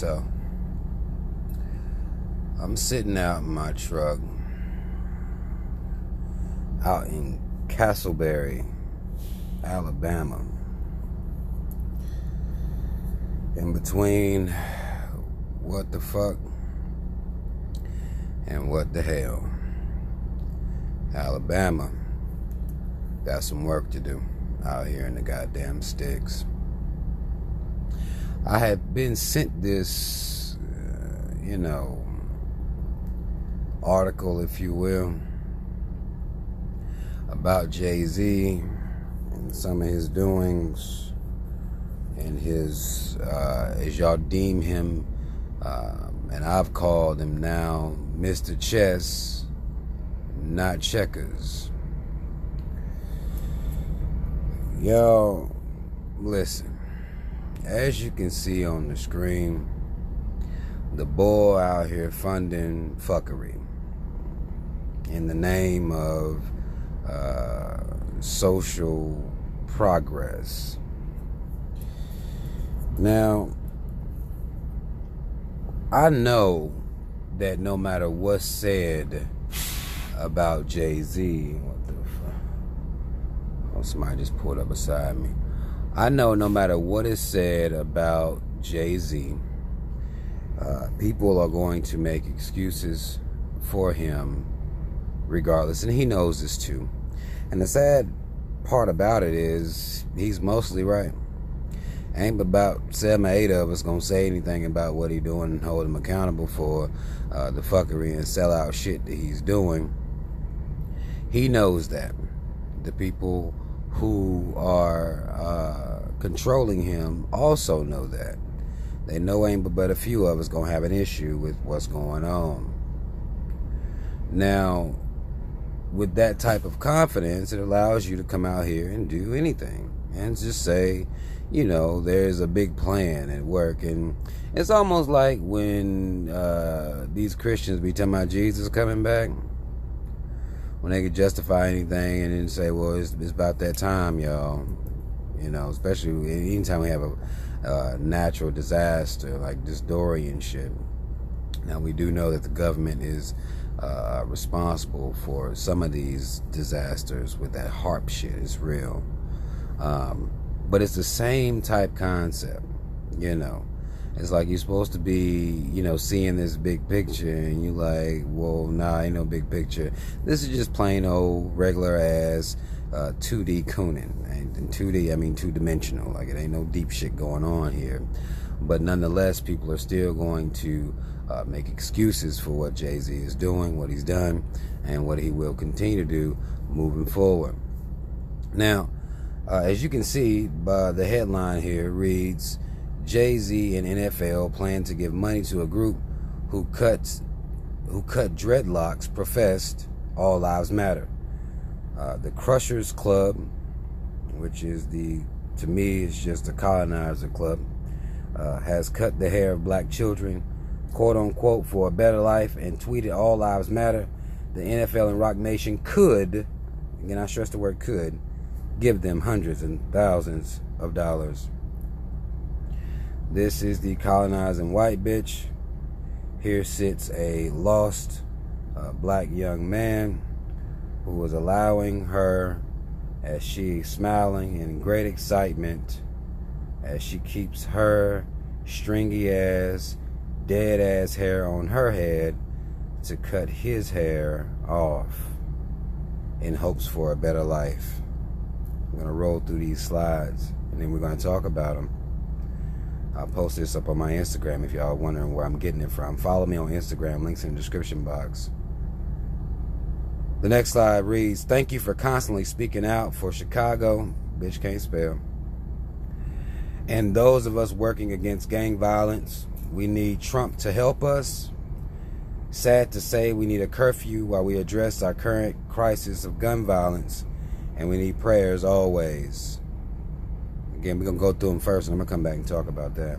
So, I'm sitting out in my truck out in Castleberry, Alabama. In between what the fuck and what the hell. Alabama got some work to do out here in the goddamn sticks. I had been sent this, article, if you will, about Jay-Z and some of his doings and his, as y'all deem him, and I've called him now Mr. Chess, not checkers. Yo, listen. As you can see on the screen, the boy out here funding fuckery in the name of social progress. Now, I know that no matter what's said about Jay-Z, what the fuck? Oh, somebody just pulled up beside me. I know no matter what is said about Jay-Z, people are going to make excuses for him regardless, and he knows this too. And the sad part about it is he's mostly right. Ain't about 7 or 8 of us gonna say anything about what he's doing and hold him accountable for the fuckery and sellout shit that he's doing. He knows that. The people who are controlling him also know that. They know ain't but a few of us gonna have an issue with what's going on. Now, with that type of confidence, it allows you to come out here and do anything and just say, there's a big plan at work. And it's almost like when these Christians be talking about Jesus coming back, when they could justify anything and then say, well, it's about that time, y'all. Especially anytime we have a natural disaster like this Dorian shit. Now, we do know that the government is responsible for some of these disasters with that HAARP shit. It's real. But it's the same type concept, It's like you're supposed to be, seeing this big picture, and you're like, well, nah, ain't no big picture. This is just plain old regular ass 2D cooning. And in 2D, I mean 2-dimensional. Like, it ain't no deep shit going on here. But nonetheless, people are still going to make excuses for what Jay-Z is doing, what he's done, and what he will continue to do moving forward. Now, as you can see, by the headline here reads, Jay-Z and NFL plan to give money to a group who cut dreadlocks professed All Lives Matter. The Crushers Club, which is to me, it's just a colonizer club, has cut the hair of black children, quote unquote, for a better life, and tweeted All Lives Matter. The NFL and Rock Nation could, again I stress the word could, give them hundreds and thousands of dollars. This is the colonizing white bitch. Here sits a lost black young man who was allowing her, as she's smiling in great excitement, as she keeps her stringy ass, dead ass hair on her head, to cut his hair off in hopes for a better life. I'm going to roll through these slides, and then we're going to talk about them. I'll post this up on my Instagram if y'all are wondering where I'm getting it from. Follow me on Instagram, links in the description box. The next slide reads, thank you for constantly speaking out for Chicago, bitch can't spell, and those of us working against gang violence. We need Trump to help us. Sad to say, we need a curfew while we address our current crisis of gun violence, and we need prayers always. Again, we're going to go through them first, and I'm going to come back and talk about that.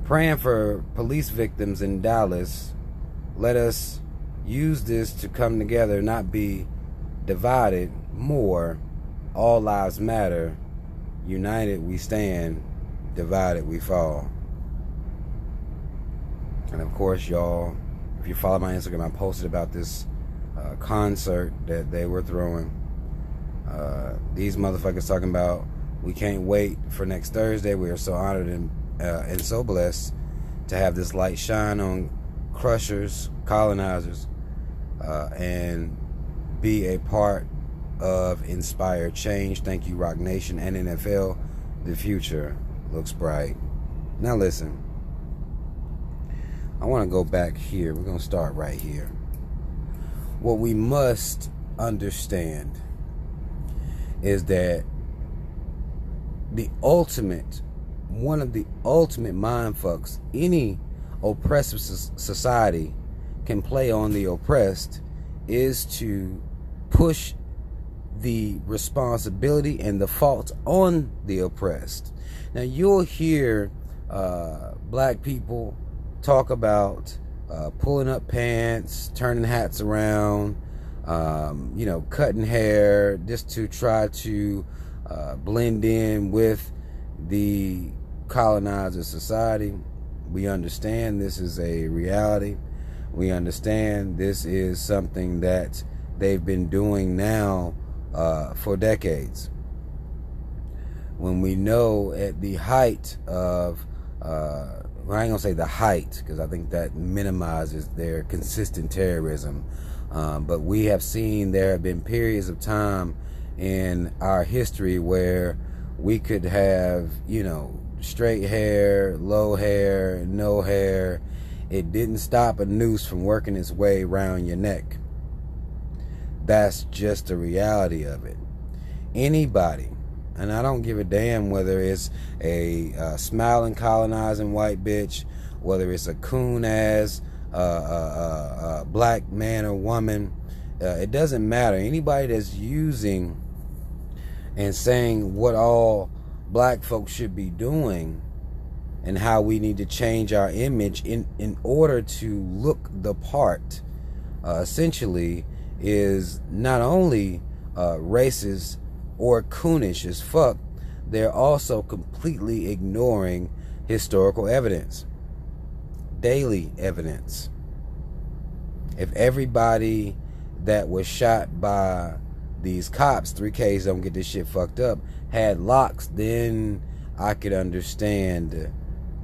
Praying for police victims in Dallas. Let us use this to come together, not be divided more. All lives matter. United we stand, divided we fall. And of course, y'all, if you follow my Instagram, I posted about this concert that they were throwing. These motherfuckers talking about, we can't wait for next Thursday. We are so honored and so blessed to have this light shine on crushers, colonizers, and be a part of inspired change. Thank you, Rock Nation and NFL. The future looks bright. Now listen, I want to go back here. We're going to start right here. What we must understand is that one of the ultimate mind fucks any oppressive society can play on the oppressed is to push the responsibility and the fault on the oppressed. Now you'll hear black people talk about pulling up pants, turning hats around, cutting hair just to try to blend in with the colonizer society. We understand this is a reality. We understand this is something that they've been doing now for decades. When we know at the height of, I ain't gonna say the height, because I think that minimizes their consistent terrorism. But we have seen there have been periods of time in our history where we could have, straight hair, low hair, no hair. It didn't stop a noose from working its way around your neck. That's just the reality of it. Anybody, and I don't give a damn whether it's a smiling, colonizing white bitch, whether it's a coon ass black man or woman, it doesn't matter. Anybody that's using and saying what all black folks should be doing and how we need to change our image in order to look the part, essentially is not only racist or coonish as fuck, they're also completely ignoring historical evidence, daily evidence. If everybody that was shot by these cops, 3Ks, don't get this shit fucked up, had locks, then I could understand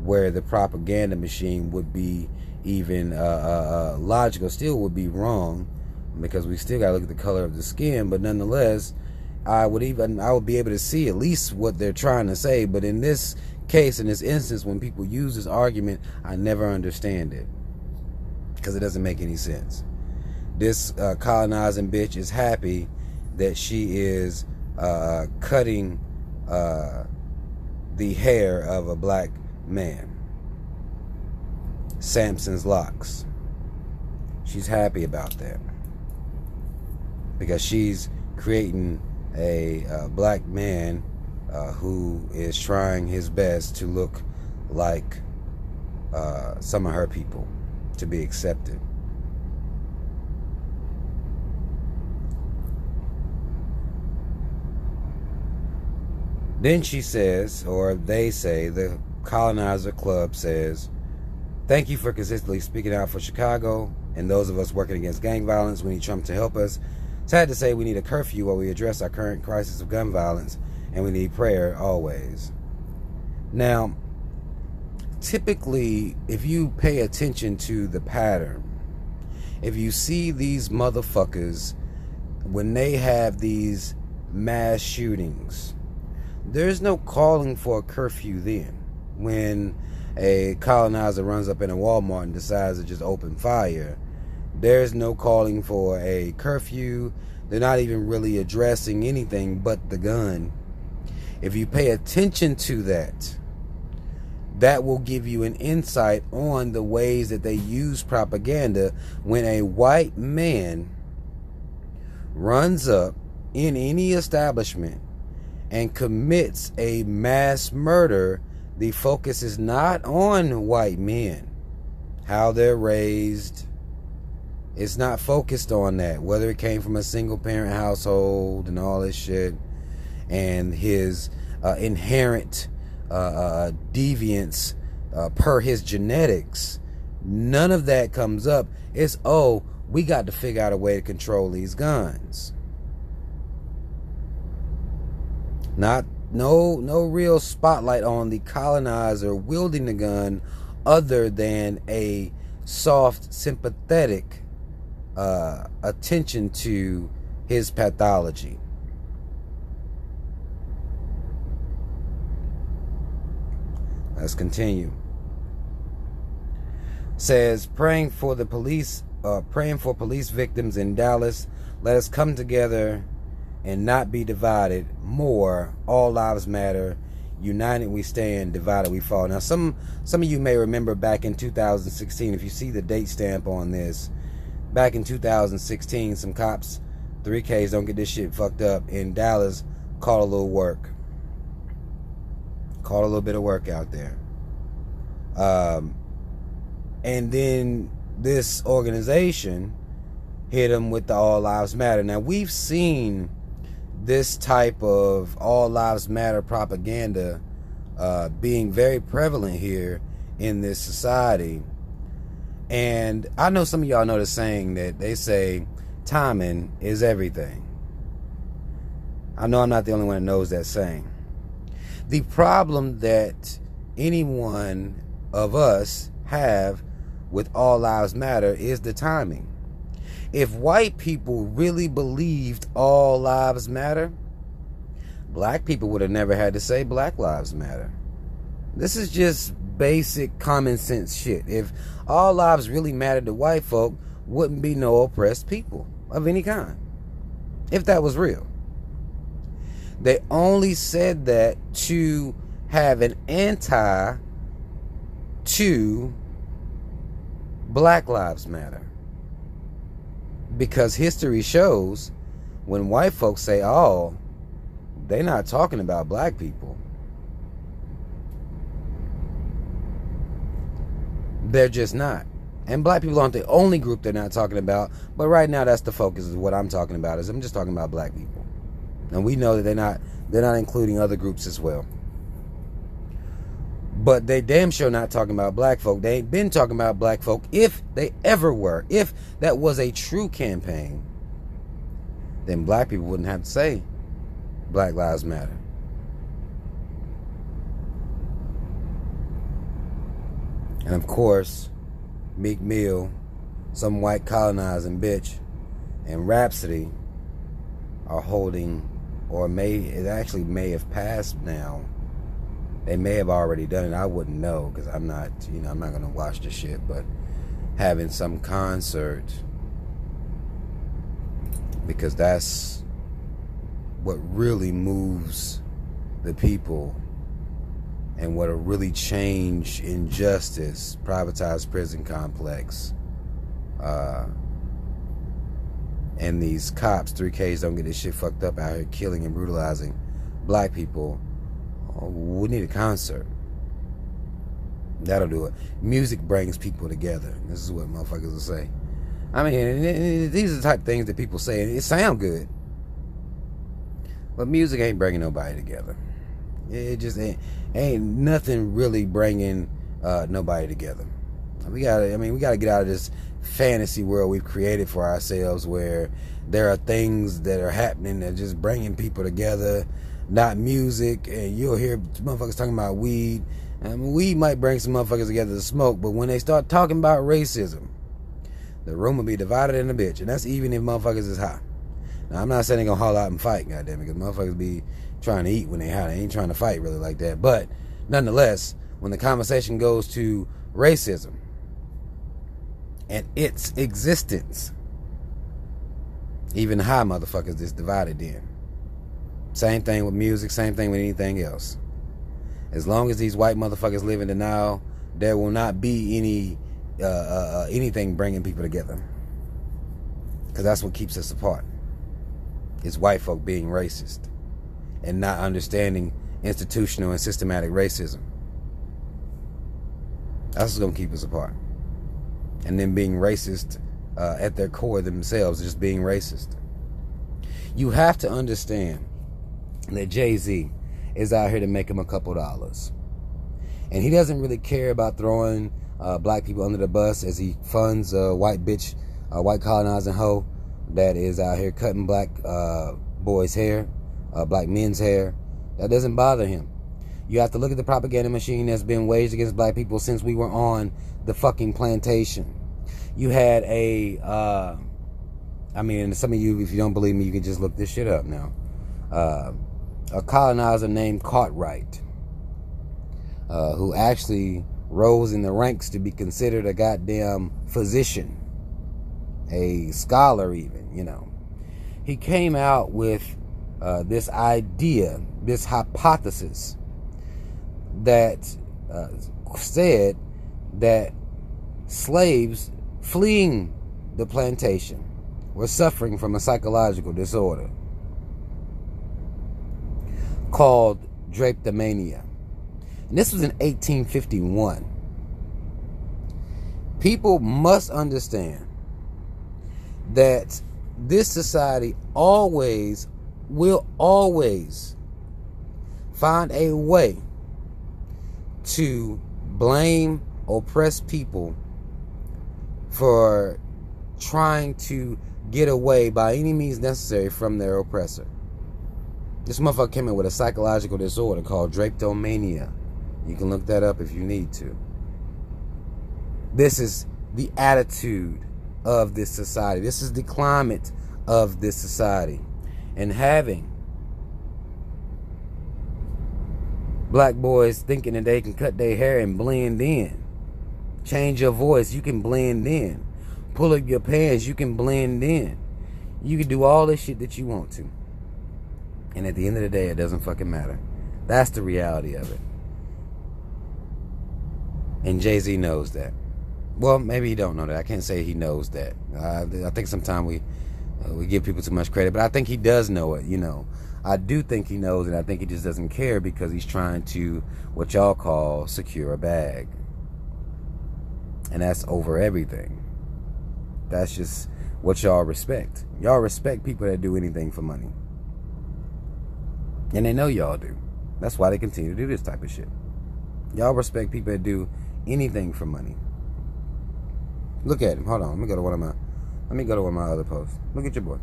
where the propaganda machine would be even logical. Still would be wrong, because we still gotta look at the color of the skin, but nonetheless, I would be able to see at least what they're trying to say. But in this case, in this instance, when people use this argument, I never understand it, because it doesn't make any sense. This colonizing bitch is happy that she is cutting the hair of a black man, Samson's locks. She's happy about that because she's creating a black man who is trying his best to look like some of her people, to be accepted. Then she says, or they say, the Colonizer Club says, "Thank you for consistently speaking out for Chicago and those of us working against gang violence. We need Trump to help us. Sad to say, we need a curfew while we address our current crisis of gun violence, and we need prayer always." Now, typically, if you pay attention to the pattern, if you see these motherfuckers, when they have these mass shootings, there's no calling for a curfew then. When a colonizer runs up in a Walmart and decides to just open fire, there's no calling for a curfew. They're not even really addressing anything but the gun. If you pay attention to that, that will give you an insight on the ways that they use propaganda. When a white man runs up in any establishment and commits a mass murder, the focus is not on white men, how they're raised. It's not focused on that, whether it came from a single parent household and all this shit, and his inherent deviance per his genetics. None of that comes up. It's, oh, we got to figure out a way to control these guns. No real spotlight on the colonizer wielding the gun, other than a soft, sympathetic attention to his pathology. Let's continue. Says, praying for police victims in Dallas. Let us come together and not be divided. More, all lives matter. United we stand, divided we fall. Now, some of you may remember back in 2016, if you see the date stamp on this, back in 2016, some cops, 3Ks, don't get this shit fucked up, in Dallas, caught a little work. Caught a little bit of work out there. And then this organization hit them with the All Lives Matter. Now, we've seen this type of All Lives Matter propaganda being very prevalent here in this society. And I know some of y'all know the saying that they say timing is everything. I know I'm not the only one that knows that saying. The problem that any one of us have with All Lives Matter is the timing. If white people really believed all lives matter, black people would have never had to say Black Lives Matter. This is just basic common sense shit. If all lives really mattered to white folk, wouldn't be no oppressed people of any kind. If that was real. They only said that to have an anti to Black Lives Matter. Because history shows when white folks say all, they're not talking about black people. They're just not. And black people aren't the only group they're not talking about, but right now that's the focus of what I'm talking about. Is I'm just talking about black people. And we know that they're not including other groups as well. But they damn sure not talking about black folk. They ain't been talking about black folk if they ever were. If that was a true campaign, then black people wouldn't have to say Black Lives Matter. And of course, Meek Mill, some white colonizing bitch, and Rhapsody are holding, or it actually may have passed now. They may have already done it. I wouldn't know because I'm not going to watch the shit. But having some concert, because that's what really moves the people and what'll really change injustice, privatized prison complex, and these cops, 3Ks, don't get this shit fucked up out here killing and brutalizing black people. We need a concert. That'll do it. Music brings people together. This is what motherfuckers will say. I mean, these are the type of things that people say, and it sound good. But music ain't bringing nobody together. It just ain't nothing really bringing nobody together. We gotta get out of this fantasy world we've created for ourselves, where there are things that are happening that are just bringing people together. Not music, and you'll hear motherfuckers talking about weed. Weed might bring some motherfuckers together to smoke, but when they start talking about racism, the room will be divided in a bitch, and that's even if motherfuckers is high. Now, I'm not saying they're gonna haul out and fight, goddamn it, because motherfuckers be trying to eat when they high. They ain't trying to fight really like that. But nonetheless, when the conversation goes to racism and its existence, even high motherfuckers is divided in. Same thing with music, same thing with anything else. As long as these white motherfuckers live in denial, there will not be anything bringing people together. Because that's what keeps us apart. It's white folk being racist and not understanding institutional and systematic racism. That's what's going to keep us apart. And then being racist at their core themselves, just being racist. You have to understand that Jay-Z is out here to make him a couple dollars. And he doesn't really care about throwing black people under the bus as he funds a white bitch, a white colonizing hoe that is out here cutting black boys' hair, black men's hair. That doesn't bother him. You have to look at the propaganda machine that's been waged against black people since we were on the fucking plantation. You had some of you, if you don't believe me, you can just look this shit up now. A colonizer named Cartwright, who actually rose in the ranks to be considered a goddamn physician, a scholar even, you know. He came out with this idea, this hypothesis that said that slaves fleeing the plantation were suffering from a psychological disorder called drapetomania. And this was in 1851. People must understand that this society will always find a way to blame oppressed people for trying to get away by any means necessary from their oppressor. This motherfucker came in with a psychological disorder called drapetomania. You can look that up if you need to. This is the attitude of this society. This is the climate of this society. And having black boys thinking that they can cut their hair and blend in. Change your voice, you can blend in. Pull up your pants, you can blend in. You can do all this shit that you want to. And at the end of the day, it doesn't fucking matter. That's the reality of it. And Jay-Z knows that. Well, maybe he don't know that. I can't say he knows that. I think sometimes we give people too much credit, but I think he does know it, you know. I do think he knows it. I think he just doesn't care because he's trying to, what y'all call, secure a bag. And that's over everything. That's just what y'all respect. Y'all respect people that do anything for money. And they know y'all do. That's why they continue to do this type of shit. Y'all respect people that do anything for money. Look at him. Hold on. Let me go to one of my other posts. Look at your boy.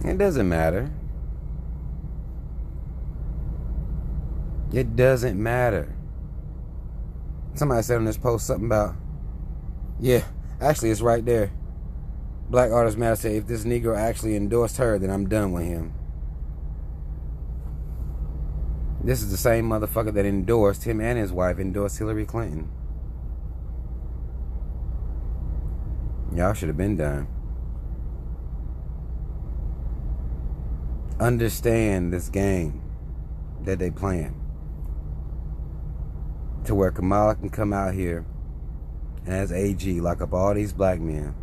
It doesn't matter. It doesn't matter. Somebody said on this post something about, yeah, actually it's right there. Black Artist Matter said, if this Negro actually endorsed her, then I'm done with him. This is the same motherfucker that endorsed him and his wife, endorsed Hillary Clinton. Y'all should have been done. Understand this game that they playing. To where Kamala can come out here and as AG lock up all these black men.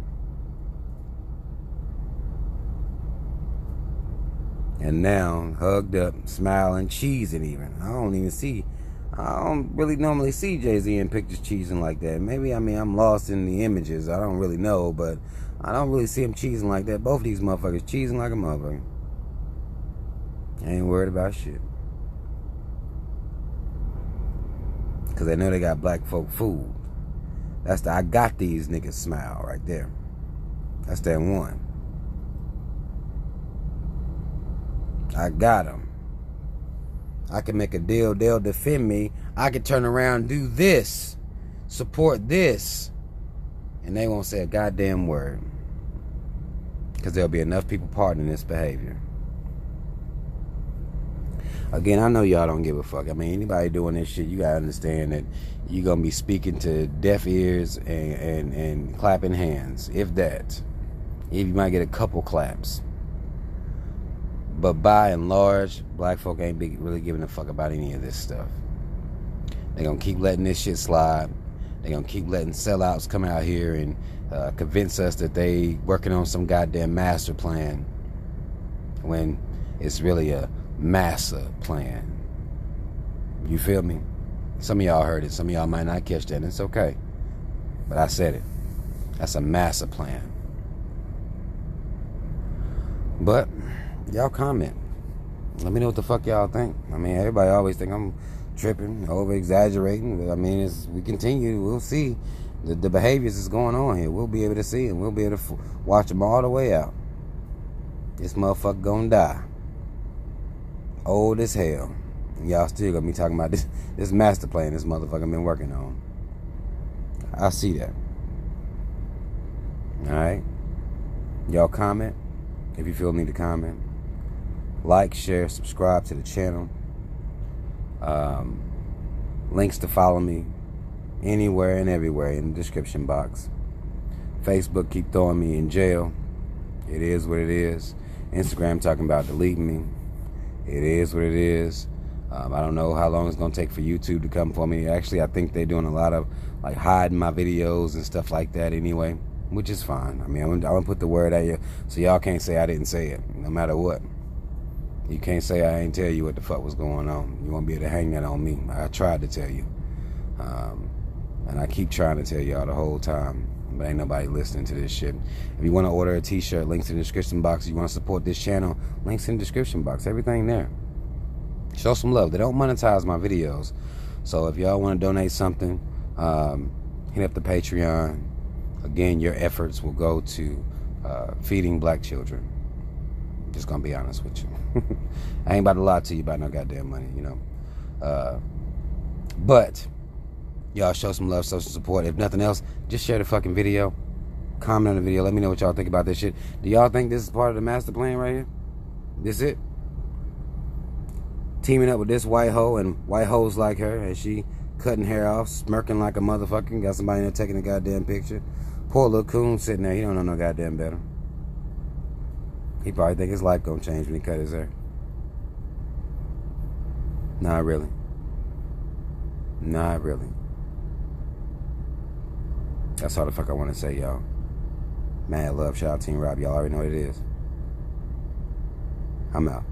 And now, hugged up, smiling, cheesing even. I don't really normally see Jay-Z in pictures cheesing like that. Maybe, I'm lost in the images. I don't really know, but I don't really see him cheesing like that. Both of these motherfuckers cheesing like a motherfucker. I ain't worried about shit. Because they know they got black folk fooled. That's the I got these niggas smile right there. That's that one. I got them. I can make a deal. They'll defend me. I can turn around and do this. Support this. And they won't say a goddamn word. Because there'll be enough people pardoning this behavior. Again, I know y'all don't give a fuck. Anybody doing this shit, you gotta understand that you're gonna be speaking to deaf ears and clapping hands. If that. If you might get a couple claps. But by and large, black folk ain't really giving a fuck about any of this stuff. They're going to keep letting this shit slide. They're going to keep letting sellouts come out here and convince us that they working on some goddamn master plan when it's really a massa plan. You feel me? Some of y'all heard it. Some of y'all might not catch that, and it's okay. But I said it. That's a massa plan. But y'all comment. Let me know what the fuck y'all think. Everybody always think I'm tripping, over exaggerating. I mean, as we continue, we'll see the behaviors that's going on here. We'll be able to see them. We'll be able to watch them all the way out. This motherfucker gonna die. Old as hell. And y'all still gonna be talking about this master plan this motherfucker been working on. I see that. Alright? Y'all comment if you feel need to comment. Like, share, subscribe to the channel. Links to follow me anywhere and everywhere in the description box. Facebook keep throwing me in jail. It is what it is. Instagram talking about deleting me. It is what it is. I don't know how long it's going to take for YouTube to come for me. Actually, I think they're doing a lot of like hiding my videos and stuff like that anyway, which is fine. I mean, I'm going to put the word out here so y'all can't say I didn't say it, no matter what. You can't say I ain't tell you what the fuck was going on. You won't be able to hang that on me. I tried to tell you. And I keep trying to tell y'all the whole time. But ain't nobody listening to this shit. If you want to order a t-shirt, links in the description box. If you want to support this channel, links in the description box. Everything there. Show some love. They don't monetize my videos. So if y'all want to donate something, hit up the Patreon. Again, your efforts will go to feeding black children. Just gonna be honest with you. I ain't about to lie to you about no goddamn money, you know. But y'all show some love, show some support. If nothing else, just share the fucking video. Comment on the video. Let me know what y'all think about this shit. Do y'all think this is part of the master plan right here? This it? Teaming up with this white hoe and white hoes like her, and she cutting hair off, smirking like a motherfucker. Got somebody in there taking a goddamn picture. Poor little coon sitting there. He don't know no goddamn better. He probably think his life gonna change when he cut his hair. Not really. Not really. That's all the fuck I want to say, y'all. Mad love. Shout out Team Rob. Y'all already know what it is. I'm out.